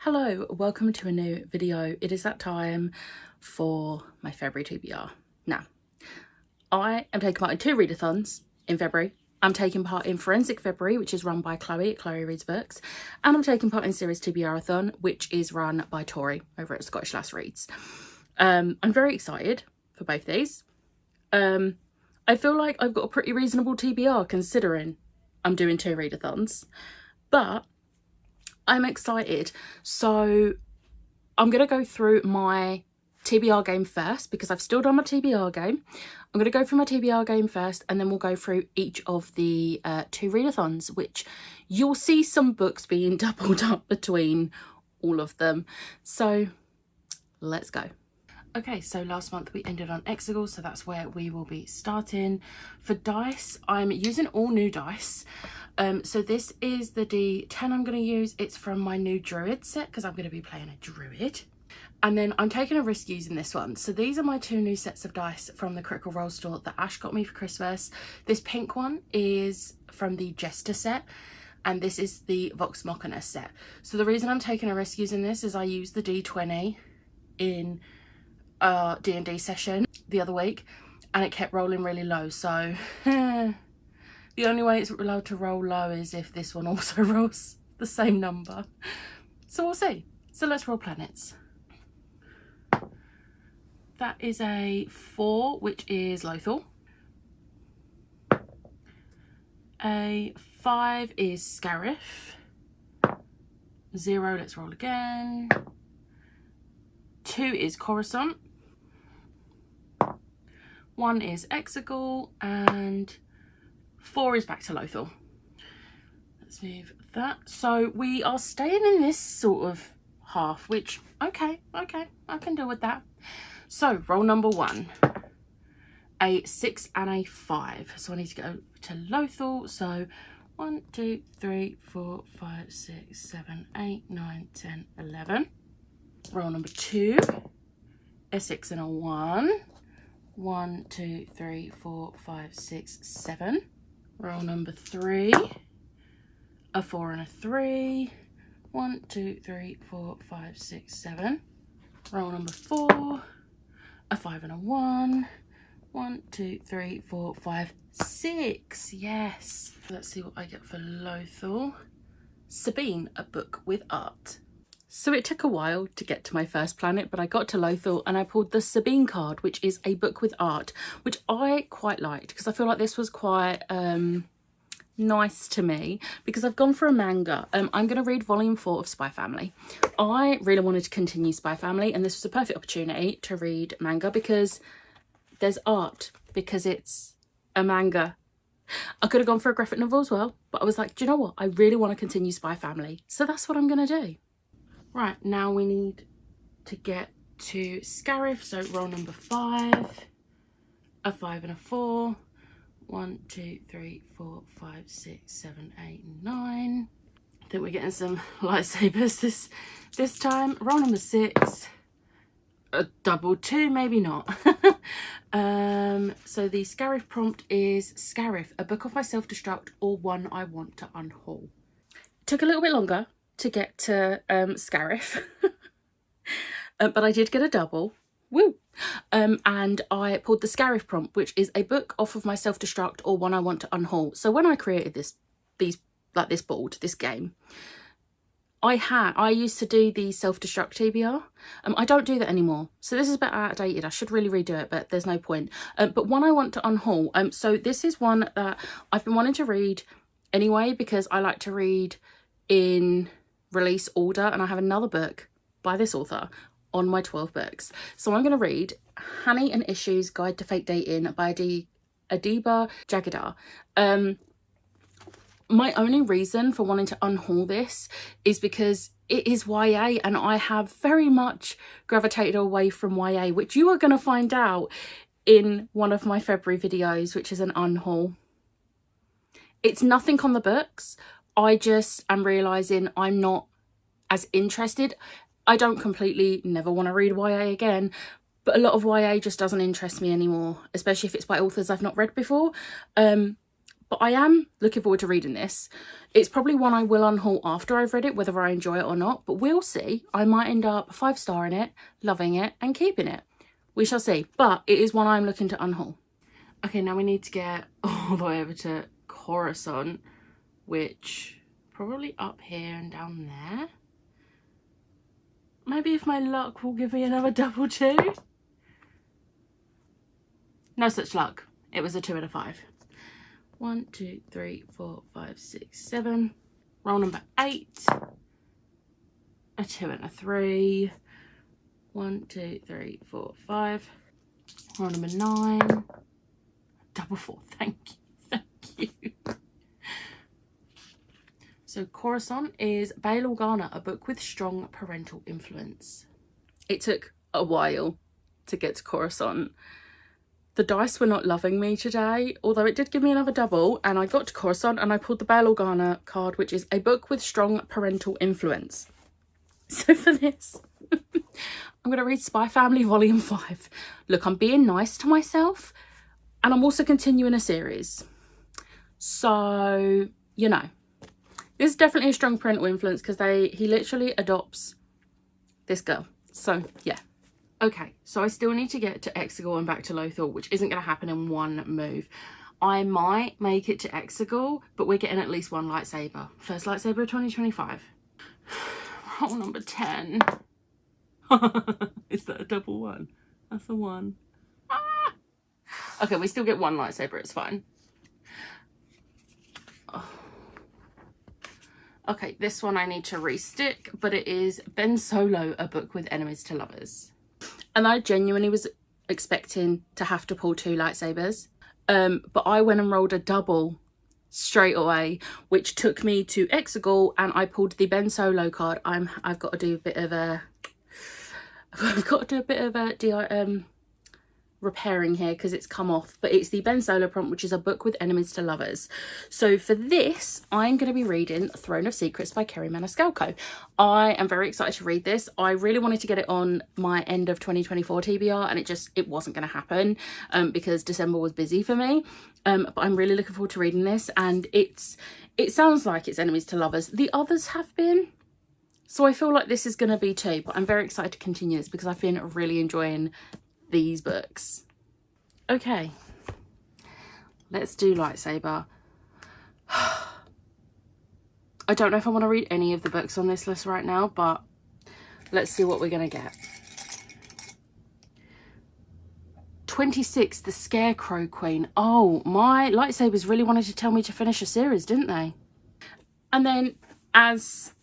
Hello, welcome to a new video. It is that time for my February TBR. Now, I am taking part in 2 readathons in February. I'm taking part in Forensic February, which is run by Chloe at Chloe Reads Books. And I'm taking part in Series TBR-a-thon, which is run by Tori over at Scottish Lass Reads. I'm very excited for both these. I feel like I've got a pretty reasonable TBR considering I'm doing 2 readathons. But I'm excited. So I'm going to go through my TBR game first because I've still done my TBR game. I'm going to go through my TBR game first and then we'll go through each of the 2 readathons, which you'll see some books being doubled up between all of them. So let's go. Okay, so last month we ended on Exegol, so that's where we will be starting. For dice, I'm using all new dice. So this is the D10 I'm going to use. It's from my new Druid set because I'm going to be playing a Druid. And then I'm taking a risk using this one. So these are my 2 new sets of dice from the Critical Role store that Ash got me for Christmas. This pink one is from the Jester set. And this is the Vox Machina set. So the reason I'm taking a risk using this is I used the D20 in D&D session the other week and it kept rolling really low, so the only way it's allowed to roll low is if this one also rolls the same number, so we'll see. So let's roll planets. That is a 4, which is Lothal. A 5 is Scarif. 0, let's roll again. 2 is Coruscant. 1 is Exegol, and 4 is back to Lothal. Let's move that. So we are staying in this sort of half, which, okay, I can deal with that. So roll number 1, a 6 and a 5. So I need to go to Lothal. So 1, 2, 3, 4, 5, 6, 7, 8, 9, 10, 11. Roll number 2, a 6 and a 1. 1, 2, 3, 4, 5, 6, 7. Roll number 3, a 4 and a 3. 1, 2, 3, 4, 5, 6, 7. Roll number 4, a 5 and a 1. 1, 2, 3, 4, 5, 6. Yes. Let's see what I get for Lothal. Sabine, a book with art. So it took a while to get to my first planet, but I got to Lothal and I pulled the Sabine card, which is a book with art, which I quite liked because I feel like this was quite nice to me because I've gone for a manga. I'm going to read volume 4 of Spy Family. I really wanted to continue Spy Family and this was a perfect opportunity to read manga because there's art, because it's a manga. I could have gone for a graphic novel as well, but I was like, do you know what? I really want to continue Spy Family. So that's what I'm going to do. Right, now we need to get to Scarif, so roll number 5, a 5 and a 4, 1, 2, 3, 4, 5, 6, 7, 8, 9. I think we're getting some lightsabers this time. Roll number 6, a double 2, maybe not. So the Scarif prompt is Scarif, a book of my self-destruct or one I want to unhaul. It took a little bit longer to get to Scarif, but I did get a double. Woo! And I pulled the Scarif prompt, which is a book off of my self-destruct or one I want to unhaul. So when I created this game, I used to do the self-destruct TBR. I don't do that anymore, so this is a bit outdated. I should really redo it, but there's no point. But one I want to unhaul. So this is one that I've been wanting to read anyway because I like to read in release order, and I have another book by this author on my 12 books. So I'm going to read Honey and Issues Guide to Fake Dating by Adiba Jagadar. My only reason for wanting to unhaul this is because it is YA and I have very much gravitated away from YA, which you are going to find out in one of my February videos, which is an unhaul. It's nothing on the books. I just am realising I'm not as interested. I don't completely never want to read YA again, but a lot of YA just doesn't interest me anymore, especially if it's by authors I've not read before. but I am looking forward to reading this. It's probably one I will unhaul after I've read it, whether I enjoy it or not, but we'll see. I might end up 5-starring it, loving it and keeping it. We shall see, but it is one I'm looking to unhaul. Okay, now we need to get all the way over to Coruscant, which probably up here and down there. Maybe if my luck will give me another double 2. No such luck. It was a 2 and a 5. 1, 2, 3, 4, 5, 6, 7. Roll number 8. A 2 and a 3. 1, 2, 3, 4, 5. Roll number 9. Double 4. Thank you. Thank you. So Coruscant is Bail Organa, a book with strong parental influence. It took a while to get to Coruscant. The dice were not loving me today, although it did give me another double, and I got to Coruscant and I pulled the Bail Organa card, which is a book with strong parental influence. So for this, I'm going to read Spy Family Volume 5. Look, I'm being nice to myself, and I'm also continuing a series. So, you know, this is definitely a strong parental influence because he literally adopts this girl. So, yeah. Okay, so I still need to get to Exegol and back to Lothal, which isn't going to happen in one move. I might make it to Exegol, but we're getting at least one lightsaber. First lightsaber of 2025. Roll number 10. Is that a double 1? That's a 1. Ah! Okay, we still get one lightsaber, it's fine. Oh. Okay, this one I need to re-stick, but it is Ben Solo, a book with enemies to lovers. And I genuinely was expecting to have to pull 2 lightsabers, but I went and rolled a double straight away, which took me to Exegol, and I pulled the Ben Solo card. I've got to do a bit of a repairing here because it's come off, but it's the Ben Solo prompt, which is a book with enemies to lovers. So for this, I'm going to be reading Throne of Secrets by Kerry Maniscalco. I am very excited to read this. I really wanted to get it on my end of 2024 TBR, and it wasn't going to happen because December was busy for me. But I'm really looking forward to reading this, and it sounds like it's enemies to lovers. The others have been, so I feel like this is going to be too, but I'm very excited to continue this because I've been really enjoying these books. Okay, let's do lightsaber. I don't know if I want to read any of the books on this list right now, but let's see what we're gonna get. 26, The Scarecrow Queen. Oh, my lightsabers really wanted to tell me to finish a series, didn't they? And then, as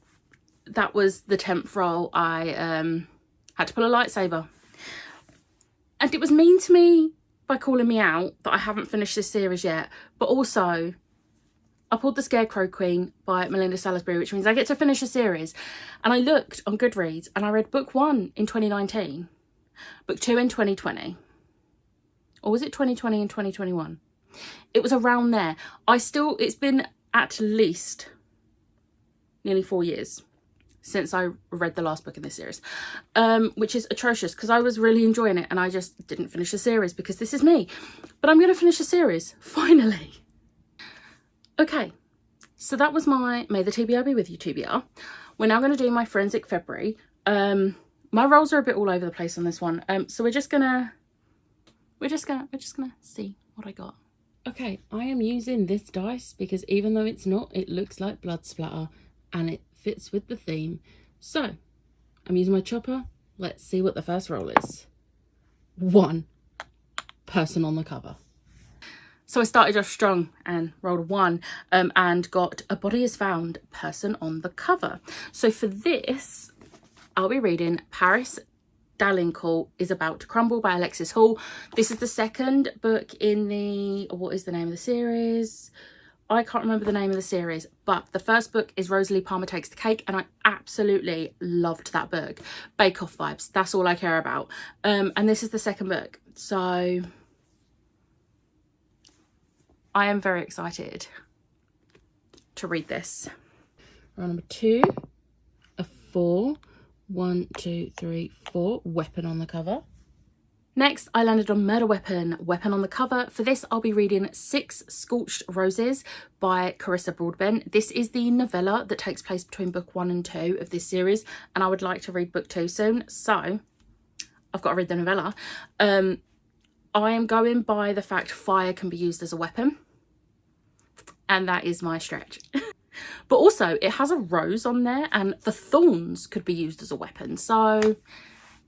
that was the 10th roll, I had to pull a lightsaber. And it was mean to me by calling me out that I haven't finished this series yet. But also, I pulled The Scarecrow Queen by Melinda Salisbury, which means I get to finish a series. And I looked on Goodreads and I read book 1 in 2019, book 2 in 2020. Or was it 2020 and 2021? It was around there. It's been at least nearly 4 years since I read the last book in this series, which is atrocious because I was really enjoying it and I just didn't finish the series because this is me. But I'm going to finish the series, finally. Okay, so that was my May the TBR Be With You TBR. We're now going to do my Forensic February. My rolls are a bit all over the place on this one, so we're just gonna see what I got. Okay, I am using this dice because even though it's not, it looks like blood splatter and it fits with the theme. So I'm using my chopper. Let's see what the first roll is. 1, person on the cover. So I started off strong and rolled a 1 and got a body is found, person on the cover. So for this, I'll be reading Paris Dalrymple is About to Crumble by Alexis Hall. This is the second book in the, what is the name of the series? I can't remember the name of the series, but the first book is Rosalie Palmer Takes the Cake, and I absolutely loved that book. Bake Off vibes, that's all I care about. And this is the second book, so I am very excited to read this. Roll number 2, a 4, 1, 2, 3, 4, weapon on the cover. Next, I landed on Murder Weapon, Weapon on the Cover. For this, I'll be reading 6 Scorched Roses by Carissa Broadbent. This is the novella that takes place between book 1 and 2 of this series, and I would like to read book 2 soon, so I've got to read the novella. I am going by the fact fire can be used as a weapon, and that is my stretch. But also, it has a rose on there, and the thorns could be used as a weapon, so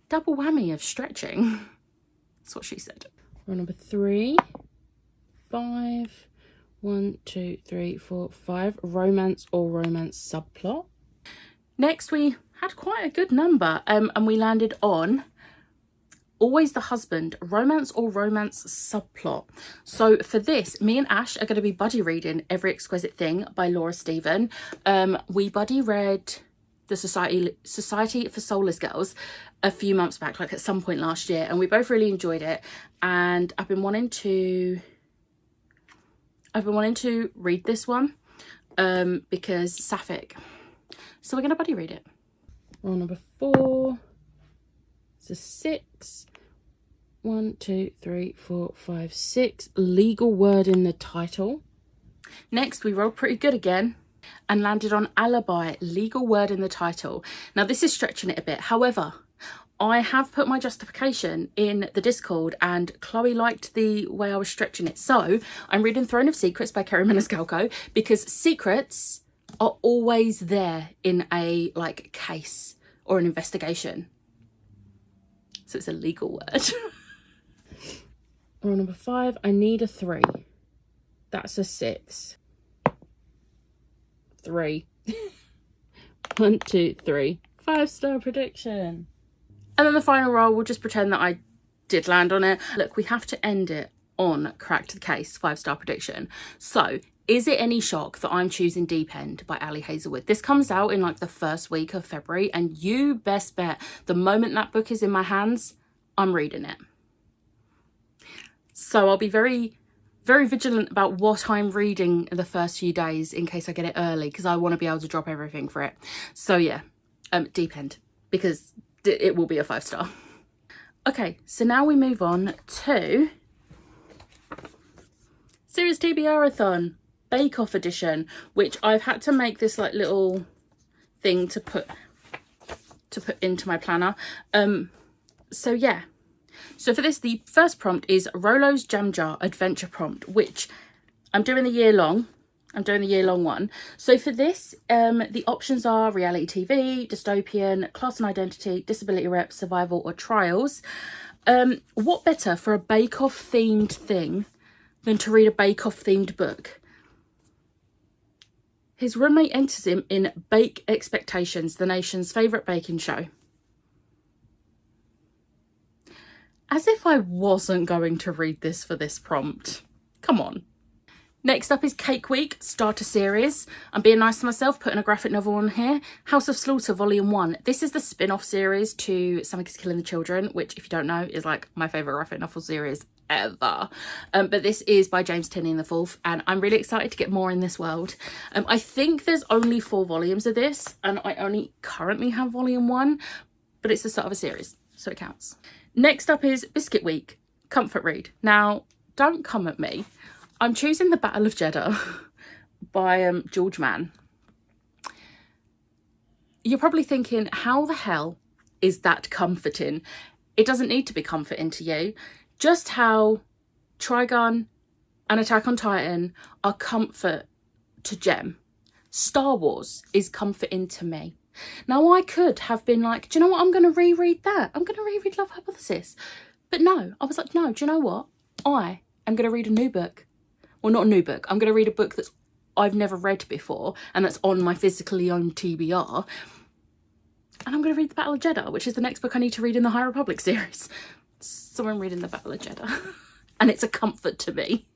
double whammy of stretching. That's what she said. Roll number 3, 5, 1, 2, 3, 4, 5. Romance or romance subplot. Next, we had quite a good number, and we landed on Always the Husband, romance or romance subplot. So for this, me and Ash are going to be buddy reading Every Exquisite Thing by Laura Stephen. We buddy read the Society for Soulless Girls a few months back, like at some point last year, and we both really enjoyed it, and I've been wanting to read this one because Sapphic, so we're gonna buddy read it. Roll number 4, it's a 6, 1, 2, 3, 4, 5, 6. Legal word in the title. Next, we rolled pretty good again and landed on Alibi, legal word in the title. Now this is stretching it a bit, however I have put my justification in the Discord and Chloe liked the way I was stretching it, so I'm reading Throne of Secrets by Kerry Maniscalco because secrets are always there in a like case or an investigation, so it's a legal word. Roll number 5, I need a 3. That's a 6. 3. 1, 2, 3. 5-star prediction. And then the final roll, we'll just pretend that I did land on it. Look, we have to end it on Cracked the Case, 5-star prediction. So is it any shock that I'm choosing Deep End by Ali Hazelwood? This comes out in like the first week of February, and you best bet the moment that book is in my hands, I'm reading it. So I'll be very vigilant about what I'm reading in the first few days in case I get it early, because I want to be able to drop everything for it. So yeah, Deep End, because it will be a 5-star. Okay, so now we move on to Series TBR-a-thon Bake Off edition, which I've had to make this like little thing to put into my planner. So yeah. So for this, the first prompt is Rolo's Jam Jar Adventure Prompt, which I'm doing the year long. I'm doing the year-long one. So for this, the options are reality TV, dystopian, class and identity, disability rep, survival or trials. What better for a bake-off themed thing than to read a bake-off themed book? His roommate enters him in Bake Expectations, the nation's favourite baking show. As if I wasn't going to read this for this prompt. Come on. Next up is Cake Week, Starter Series. I'm being nice to myself, putting a graphic novel on here. House of Slaughter, Volume 1. This is the spin-off series to Something is Killing the Children, which, if you don't know, is like my favourite graphic novel series ever. But this is by James Tinney IV, and I'm really excited to get more in this world. I think there's only 4 volumes of this, and I only currently have Volume 1, but it's the start of a series, so it counts. Next up is Biscuit Week, Comfort Read. Now, don't come at me. I'm choosing The Battle of Jeddah by George Mann. You're probably thinking, how the hell is that comforting? It doesn't need to be comforting to you. Just how Trigun and Attack on Titan are comfort to Jem, Star Wars is comforting to me. Now, I could have been like, do you know what? I'm going to reread that. I'm going to reread Love Hypothesis. But no, I was like, no, do you know what? I am going to read a new book. Well, not a new book. I'm going to read a book that's I've never read before and that's on my physically owned TBR. And I'm going to read The Battle of Jeddah, which is the next book I need to read in the High Republic series. So I'm reading The Battle of Jeddah. And it's a comfort to me.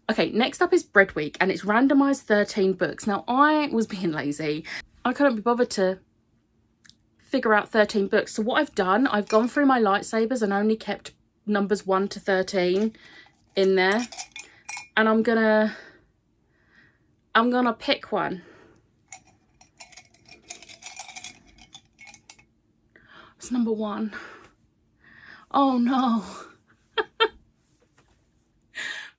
Okay, next up is Bread Week, and it's randomised 13 books. Now, I was being lazy. I couldn't be bothered to figure out 13 books. So what I've done, I've gone through my lightsabers and only kept numbers 1 to 13 in there. And I'm gonna pick one. It's number 1. Oh no.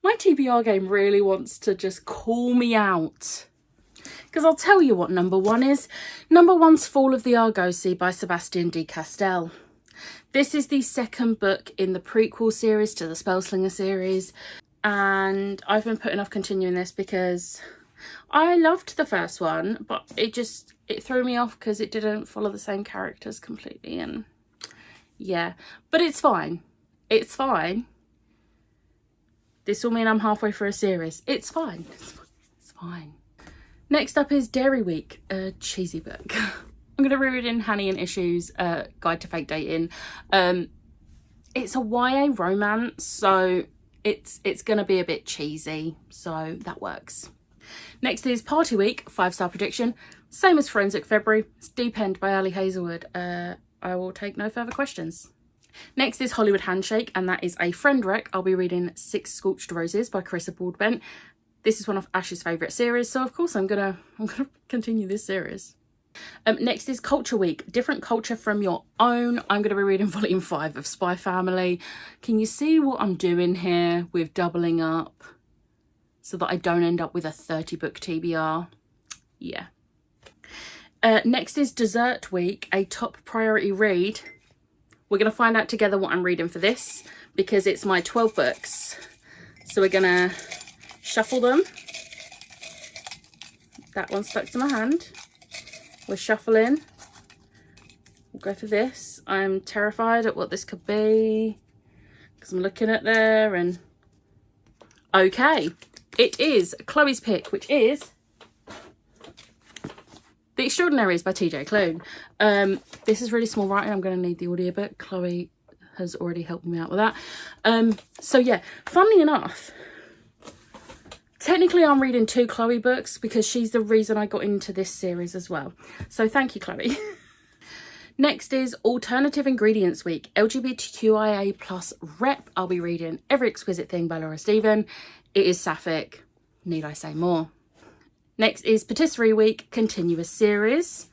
My TBR game really wants to just call me out. Because I'll tell you what number 1 is. Number 1's Fall of the Argosy by Sebastian de Castell. This is the second book in the prequel series to the Spellslinger series. And I've been putting off continuing this because I loved the first one, but it threw me off because it didn't follow the same characters completely. And yeah, but it's fine. It's fine. This will mean I'm halfway through a series. It's fine. It's fine. Next up is Dairy Week, a cheesy book. I'm going to reread in Hanny and Issues, Guide to Fake Dating. It's a YA romance, so it's going to be a bit cheesy, so that works. Next is Party Week, 5-star prediction. Same as Forensic February. It's Deep End by Ali Hazelwood. I will take no further questions. Next is Hollywood Handshake, and that is a friend rec. I'll be reading 6 Scorched Roses by Carissa Broadbent. This is one of Ash's favourite series, so of course I'm gonna continue this series. Next is Culture Week, different culture from your own. I'm gonna be reading volume 5 of Spy Family. Can you see what I'm doing here with doubling up so that I don't end up with a 30-book TBR? Yeah. Next is Dessert Week, a top priority read. We're going to find out together what I'm reading for this because it's my 12 books. So we're going to shuffle them. That one stuck to my hand. We're shuffling. We'll go for this. I'm terrified at what this could be because I'm looking at there and... Okay, it is Chloe's pick, which is The Extraordinaries by TJ Klune. This is really small writing. I'm going to need the audiobook. Chloe has already helped me out with that. So yeah, funnily enough, technically I'm reading 2 Chloe books because she's the reason I got into this series as well. So thank you, Chloe. Next is Alternative Ingredients Week, LGBTQIA plus rep. I'll be reading Every Exquisite Thing by Laura Stephen. It is sapphic. Need I say more? Next is Patisserie Week, continuous series.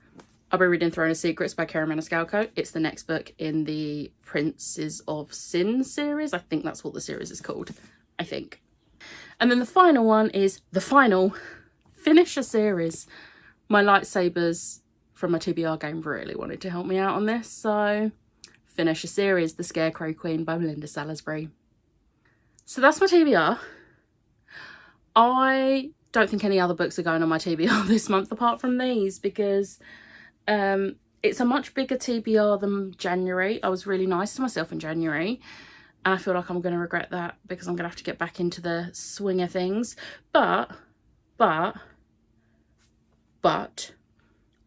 I'll be reading Throne of Secrets by Karen Maniscalco. It's the next book in the Princes of Sin series. I think that's what the series is called. I think. And then the final one is the final Finish a Series. My lightsabers from my TBR game really wanted to help me out on this. So Finish a Series, The Scarecrow Queen by Melinda Salisbury. So that's my TBR. I don't think any other books are going on my TBR this month apart from these because it's a much bigger TBR than January. I was really nice to myself in January and I feel like I'm going to regret that because I'm going to have to get back into the swing of things. But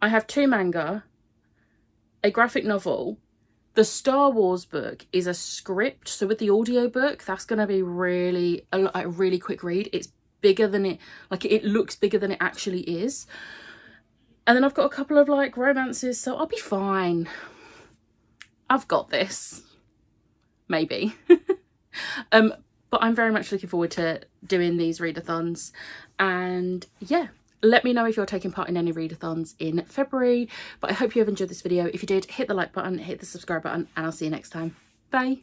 I have 2 manga, a graphic novel. The Star Wars book is a script, so with the audiobook that's going to be really a really quick read. It's bigger than it looks bigger than it actually is. And then I've got a couple of like romances, so I'll be fine. I've got this. Maybe. But I'm very much looking forward to doing these readathons. And yeah, let me know if you're taking part in any readathons in February. But I hope you have enjoyed this video. If you did, hit the like button, hit the subscribe button, and I'll see you next time. Bye.